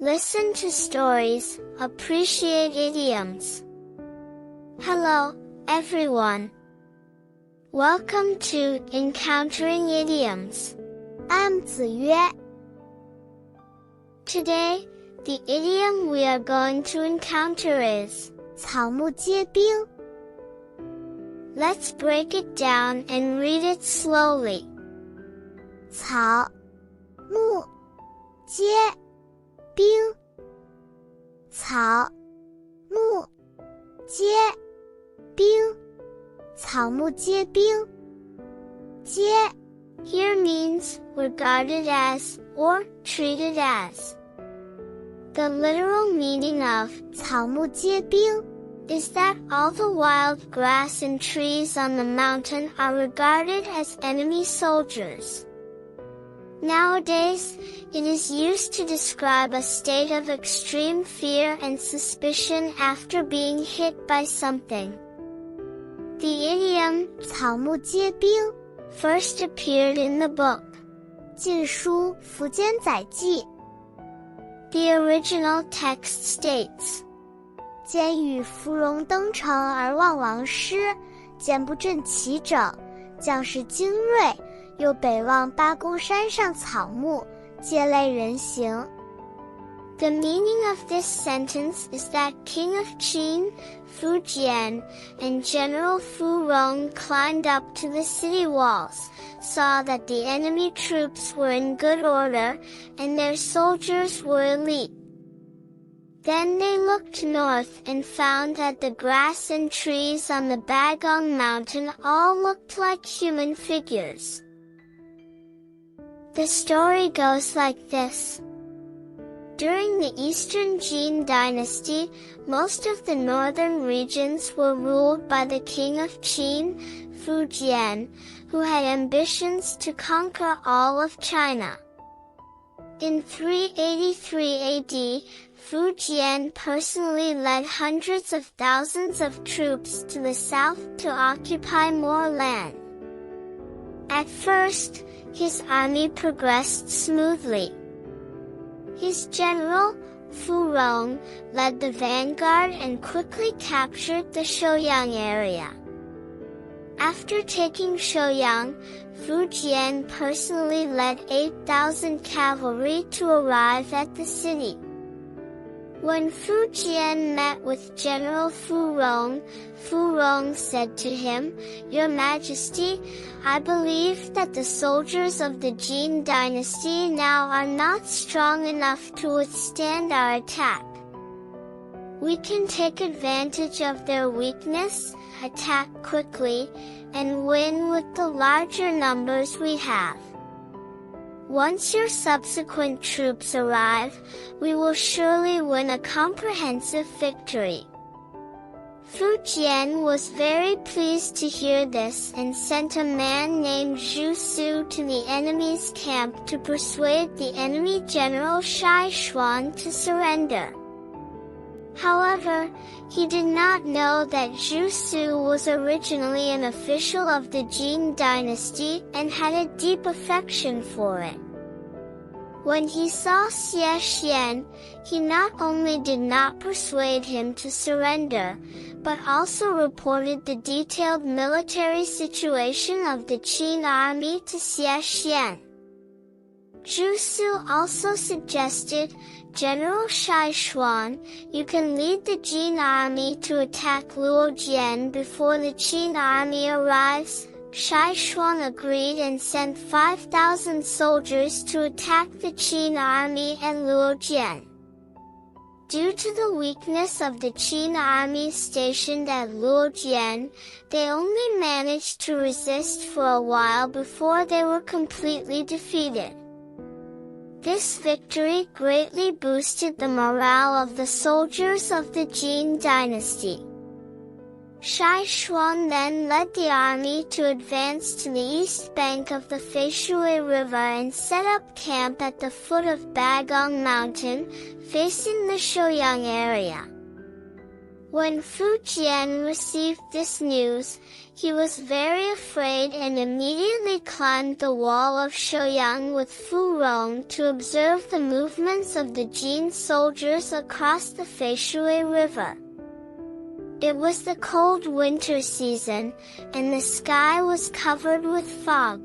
Listen to stories, appreciate idioms. Hello, everyone. Welcome to Encountering Idioms. I'm 子曰. Today, the idiom we are going to encounter is 草木皆兵. Let's break it down and read it slowly. 草木皆兵，草木皆兵，草木皆兵。皆 here means regarded as or treated as. The literal meaning of 草木皆兵 is that all the wild grass and trees on the mountain are regarded as enemy soldiers. Nowadays, it is used to describe a state of extreme fear and suspicion after being hit by something. The idiom 草木皆兵 first appeared in the book 晋书·苻坚载记. The original text states, 监与芙蓉登城而望王师，见不正齐整，将士精锐，又北望八公山上草木，皆类人形。 The meaning of this sentence is that King of Qin, Fu Jian, and General Fu Rong climbed up to the city walls, saw that the enemy troops were in good order, and their soldiers were elite. Then they looked north and found that the grass and trees on the Bagong mountain all looked like human figures. The story goes like this. During the Eastern Jin dynasty, most of the northern regions were ruled by the king of Qin, Fu Jian, who had ambitions to conquer all of China. In 383 AD, Fu Jian personally led hundreds of thousands of troops to the south to occupy more land. At first, his army progressed smoothly. His general, Fu Rong, led the vanguard and quickly captured the Shouyang area. After taking Shouyang, Fu Jian personally led 8,000 cavalry to arrive at the city. When Fu Jian met with General Fu Rong said to him, "Your Majesty, I believe that the soldiers of the Jin dynasty now are not strong enough to withstand our attack. We can take advantage of their weakness, attack quickly, and win with the larger numbers we have. Once your subsequent troops arrive, we will surely win a comprehensive victory." Fu Jian was very pleased to hear this and sent a man named Zhu Su to the enemy's camp to persuade the enemy general Shai Xuan to surrender. However, he did not know that Zhu Su was originally an official of the Jin dynasty and had a deep affection for it. When he saw Xie Xian, he not only did not persuade him to surrender, but also reported the detailed military situation of the Qin army to Xie Xian. Zhu Su also suggested, "General Shai Xuan, you can lead the Jin army to attack Luojian before the Qin army arrives." Shai Xuan agreed and sent 5,000 soldiers to attack the Qin army at Luojian. Due to the weakness of the Qin army stationed at Luojian, they only managed to resist for a while before they were completely defeated. This victory greatly boosted the morale of the soldiers of the Jin dynasty. Shai Xuan then led the army to advance to the east bank of the Feishui River and set up camp at the foot of Bagong Mountain, facing the Shouyang area. When Fu Jian received this news, he was very afraid and immediately climbed the wall of Shouyang with Fu Rong to observe the movements of the Jin soldiers across the Feishui River. It was the cold winter season, and the sky was covered with fog.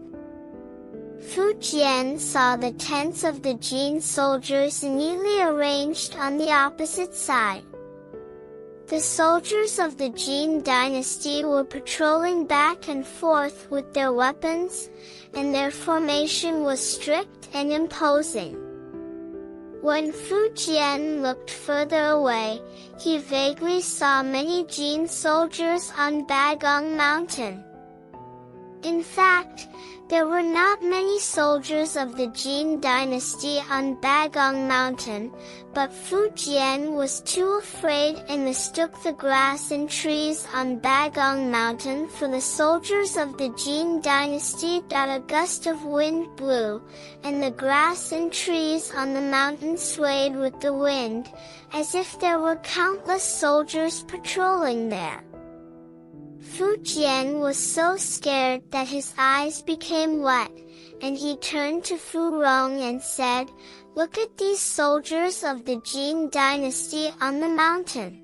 Fu Jian saw the tents of the Jin soldiers neatly arranged on the opposite side. The soldiers of the Jin dynasty were patrolling back and forth with their weapons, and their formation was strict and imposing. When Fu Jian looked further away, he vaguely saw many Jin soldiers on Bagong Mountain. In fact, there were not many soldiers of the Jin dynasty on Bagong Mountain, but Fu Jian was too afraid and mistook the grass and trees on Bagong Mountain for the soldiers of the Jin dynasty. A gust of wind blew, and the grass and trees on the mountain swayed with the wind, as if there were countless soldiers patrolling there. Fu Jian was so scared that his eyes became wet, and he turned to Fu Rong and said, "Look at these soldiers of the Jin dynasty on the mountain.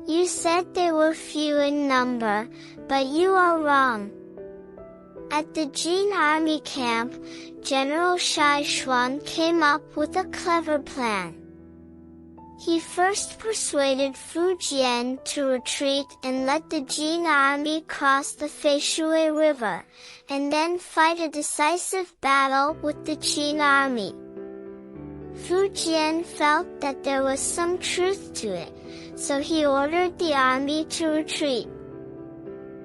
You said they were few in number, but you are wrong." At the Jin army camp, General Shai Xuan came up with a clever plan. He first persuaded Fu Jian to retreat and let the Jin army cross the Feishui River, and then fight a decisive battle with the Jin army. Fu Jian felt that there was some truth to it, so he ordered the army to retreat.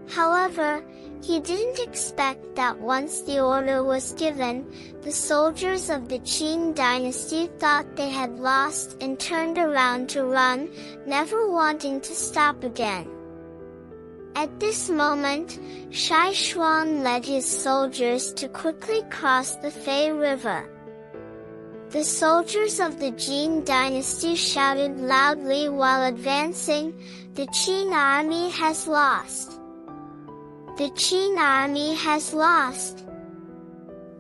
However, he didn't expect that once the order was given, the soldiers of the Qin dynasty thought they had lost and turned around to run, never wanting to stop again. At this moment, Shai Xuan led his soldiers to quickly cross the Fei River. The soldiers of the Jin dynasty shouted loudly while advancing, "The Qin army has lost! The Qin army has lost!"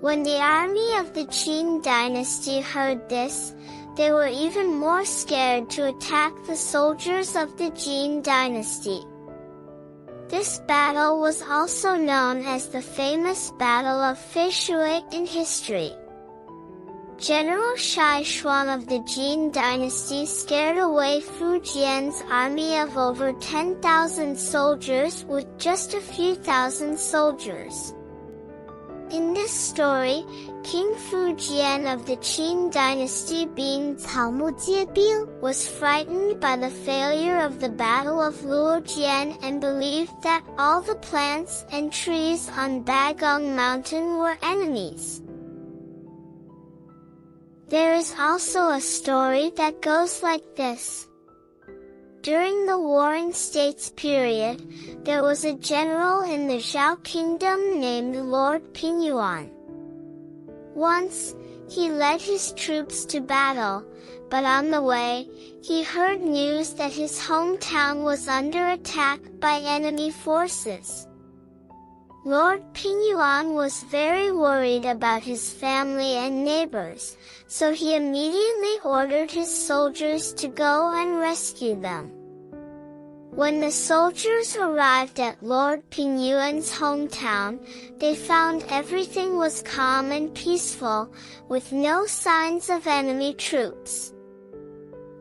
When the army of the Qin dynasty heard this, they were even more scared to attack the soldiers of the Jin dynasty. This battle was also known as the famous Battle of Feishui in history. General Shai Xuan of the Jin dynasty scared away Fu Jian's army of over 10,000 soldiers with just a few thousand soldiers. In this story, King Fu Jian of the Qin dynasty, being 草木皆兵, was frightened by the failure of the Battle of Luojian and believed that all the plants and trees on Bagong Mountain were enemies. There is also a story that goes like this. During the Warring States period, there was a general in the Zhao kingdom named Lord Pingyuan. Once, he led his troops to battle, but on the way, he heard news that his hometown was under attack by enemy forces. Lord Pingyuan was very worried about his family and neighbors, so he immediately ordered his soldiers to go and rescue them. When the soldiers arrived at Lord Pingyuan's hometown, they found everything was calm and peaceful, with no signs of enemy troops.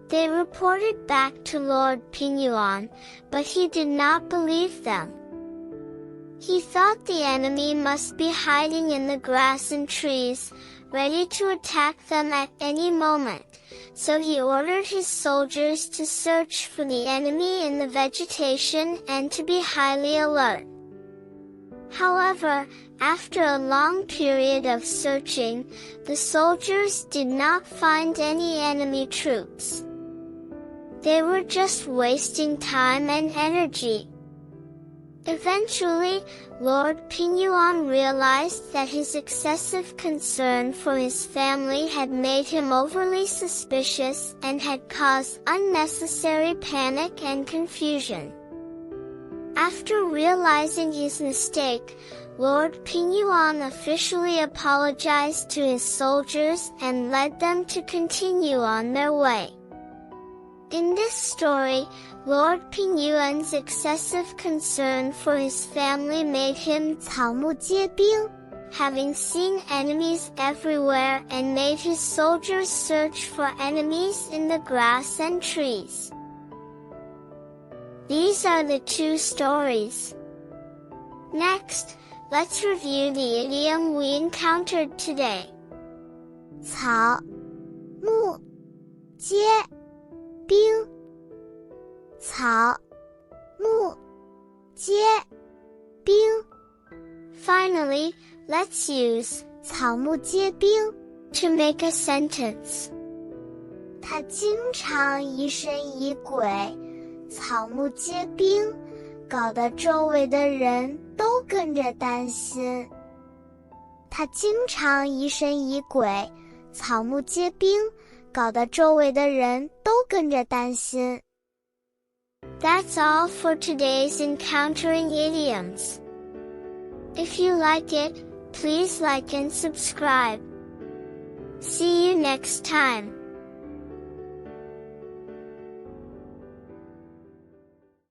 They reported back to Lord Pingyuan, but he did not believe them. He thought the enemy must be hiding in the grass and trees, ready to attack them at any moment, so he ordered his soldiers to search for the enemy in the vegetation and to be highly alert. However, after a long period of searching, the soldiers did not find any enemy troops. They were just wasting time and energy. Eventually, Lord Pingyuan realized that his excessive concern for his family had made him overly suspicious and had caused unnecessary panic and confusion. After realizing his mistake, Lord Pingyuan officially apologized to his soldiers and led them to continue on their way. In this story, Lord Pingyuan's excessive concern for his family made him 草木皆兵, having seen enemies everywhere and made his soldiers search for enemies in the grass and trees. These are the two stories. Next, let's review the idiom we encountered today. 草木皆兵草木皆兵 Finally, let's use 草木皆兵 to make a sentence. 他经常疑神疑鬼，草木皆兵，搞得周围的人都跟着担心。他经常疑神疑鬼，草木皆兵，搞得周围的人都跟着担心。That's all for today's Encountering Idioms. If you like it, please like and subscribe. See you next time.